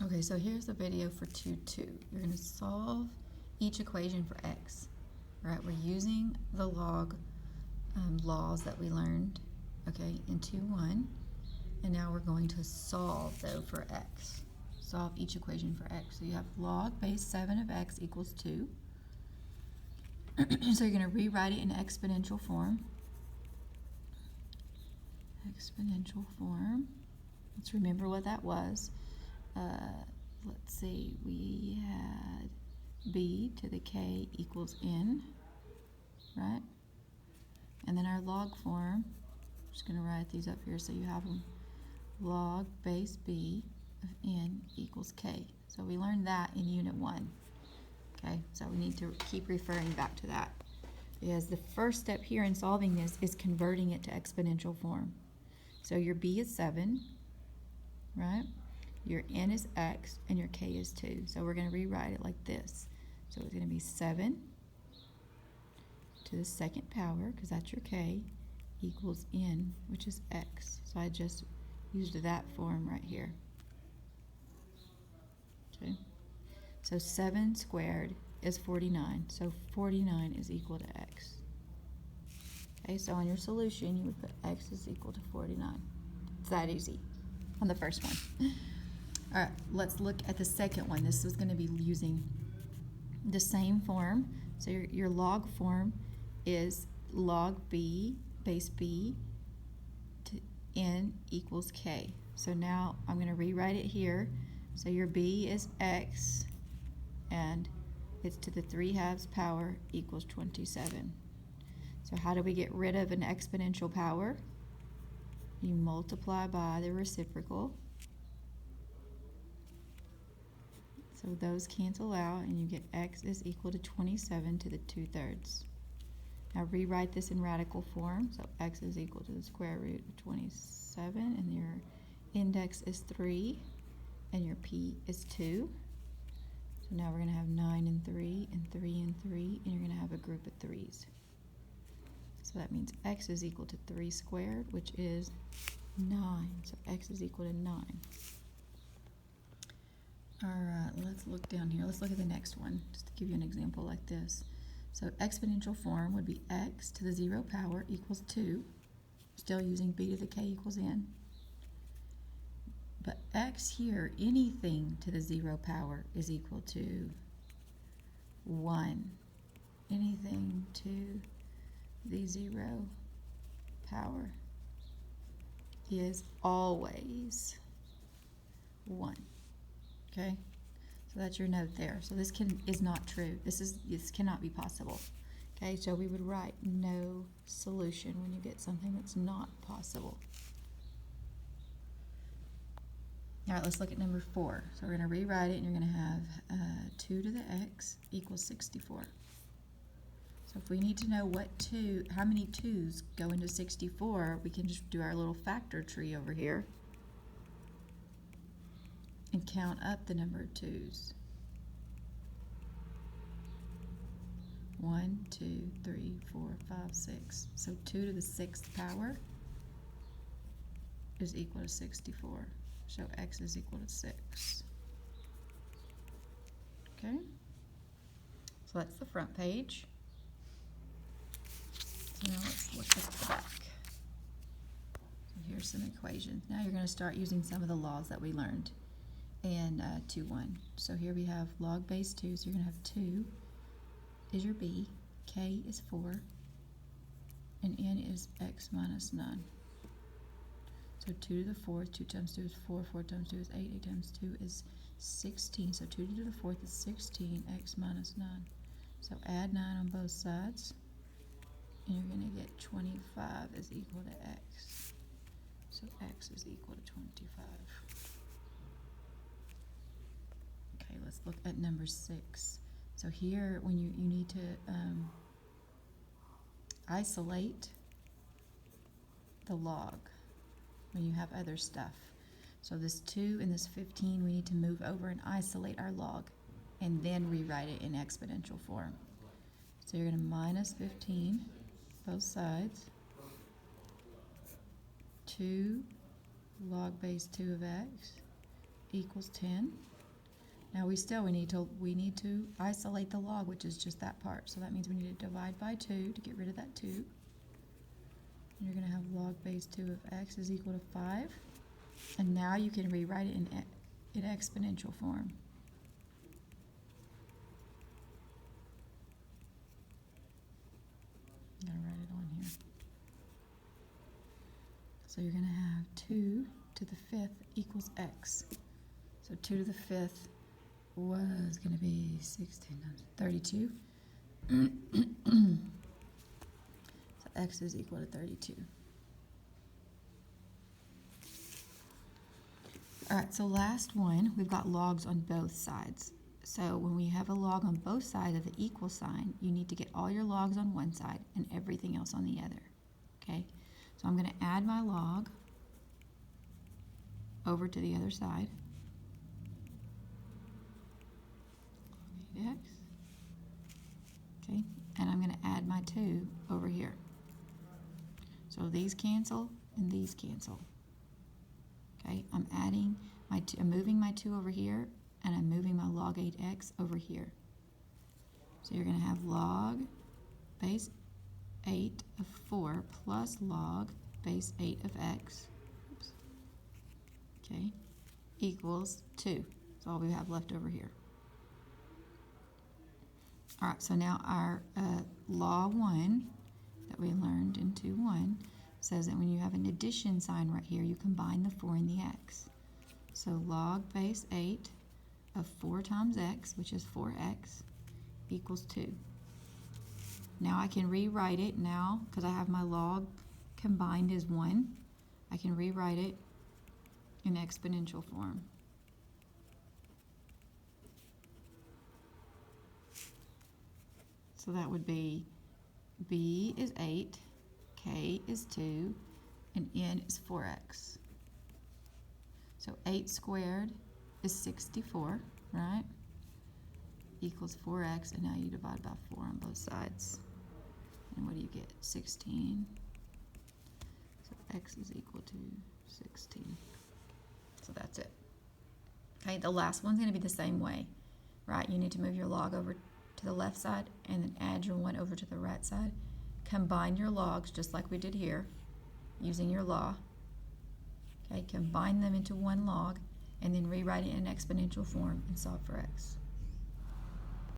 Okay, so here's the video for 2-2. You're going to solve each equation for x. Right, we're using the log laws that we learned, okay, in 2-1. And now we're going to solve, though, for x. Solve each equation for x. So you have log base 7 of x equals 2. So you're going to rewrite it in exponential form. Exponential form. Let's remember what that was. Let's see, we had b to the k equals n, right? And then our log form, I'm just going to write these up here so you have them. Log base b of n equals k. So we learned that in Unit 1. Okay, so we need to keep referring back to that. Because the first step here in solving this is converting it to exponential form. So your b is 7, right? Your n is x, and your k is 2. So we're going to rewrite it like this. So it's going to be 7 to the second power, because that's your k, equals n, which is x. So I just used that form right here. Okay. So 7 squared is 49. So 49 is equal to x. Okay, so on your solution, you would put x is equal to 49. It's that easy on the first one. All right, let's look at the second one. This is going to be using the same form. So your log form is log b, base b, to n equals k. So now I'm going to rewrite it here. So your b is x, and it's to the 3/2 power equals 27. So how do we get rid of an exponential power? You multiply by the reciprocal. So those cancel out, and you get x is equal to 27 to the 2/3. Now rewrite this in radical form. So x is equal to the square root of 27, and your index is 3, and your p is 2. So now we're going to have 9 and 3, and 3 and 3, and you're going to have a group of 3's. So that means x is equal to 3 squared, which is 9. So x is equal to 9. All right, let's look down here. Let's look at the next one, just to give you an example like this. So exponential form would be x to the 0 power equals 2. Still using b to the k equals n. But x here, anything to the 0 power is equal to 1. Anything to the 0 power is always 1. Okay, so that's your note there. So this is not true. This cannot be possible. Okay, so we would write no solution when you get something that's not possible. All right, let's look at number 4. So we're going to rewrite it, and you're going to have 2 to the x equals 64. So if we need to know how many 2's go into 64, we can just do our little factor tree over here and count up the number of 2's. 1, 2, 3, 4, 5, 6. So 2 to the 6th power is equal to 64. So x is equal to 6. Okay? So that's the front page. So now let's look at the back. So here's some equations. Now you're going to start using some of the laws that we learned in 2-1. So here we have log base 2, so you're going to have 2 is your b, k is 4, and n is x minus 9. So 2 to the 4th, 2 times 2 is 4, 4 times 2 is 8, 8 times 2 is 16. So 2 to the 4th is 16, x minus 9. So add 9 on both sides, and you're going to get 25 is equal to x. So x is equal to 25. Okay, let's look at number 6. So here, when you need to isolate the log when you have other stuff. So this 2 and this 15, we need to move over and isolate our log and then rewrite it in exponential form. So you're going to minus 15 both sides. 2 log base 2 of x equals 10. Now we need to isolate the log, which is just that part. So that means we need to divide by 2 to get rid of that 2. And you're going to have log base 2 of x is equal to 5. And now you can rewrite it in exponential form. I'm going to write it on here. So you're going to have 2 to the 5th equals x. So 2 to the 5th was going to be 16 times 32. So x is equal to 32. All right, so last one, we've got logs on both sides. So when we have a log on both sides of the equal sign, you need to get all your logs on one side and everything else on the other. Okay, so I'm going to add my log over to the other side. X. Okay, and I'm going to add my 2 over here. So these cancel and these cancel. Okay, I'm adding my I'm moving my 2 over here, and I'm moving my log 8x over here. So you're going to have log base 8 of 4 plus log base 8 of x, oops, okay, equals 2. That's all we have left over here. All right, so now our law 1 that we learned in 2:1 says that when you have an addition sign right here, you combine the 4 and the x. So log base 8 of 4 times x, which is 4x, equals 2. Now I can rewrite it now, because I have my log combined as 1. I can rewrite it in exponential form. So that would be b is 8, k is 2, and n is 4x. So 8 squared is 64, right? Equals 4x, and now you divide by 4 on both sides. And what do you get? 16. So x is equal to 16. So that's it. Okay, the last one's going to be the same way, right? You need to move your log over to the left side and then add your 1 over to the right side. Combine your logs just like we did here using your law. Okay, combine them into one log and then rewrite it in exponential form and solve for x.